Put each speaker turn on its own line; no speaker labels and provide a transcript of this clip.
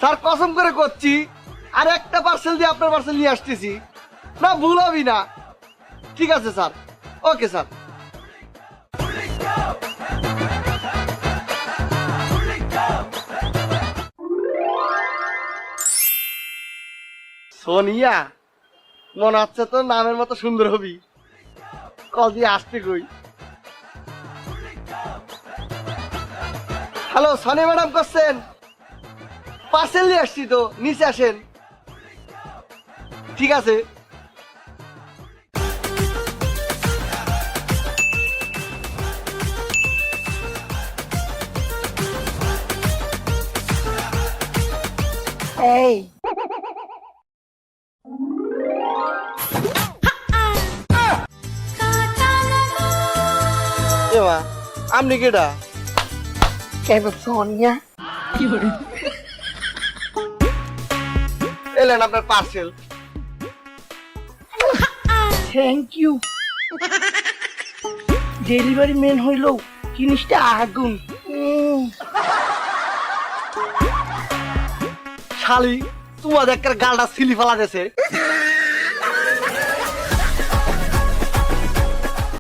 Sir কসম করে করছি আর একটা পার্সেল দিয়ে আপনার পার্সেল নিয়ে আসতেছি না, ভুল হবি না। ঠিক আছে স্যার, ওকে স্যার। সোনিয়া, মনে হচ্ছে তোর নামের মতো সুন্দর হবি। কল দিয়ে আসতে কই। হ্যালো, সোনিয়া ম্যাডাম করছেন? পার্সেল নিয়ে আসছি তো, নিচে আসেন। ঠিক আছে।
এই
এমা, আপনি কেডা?
কেন সোনিয়া?
এলেন আপনার parcel.
Thank you. Delivery man হইল জিনিসটা আগুন।
শালি, তোমাদের একটা গালটা সিলি ফেলা দিয়েছে।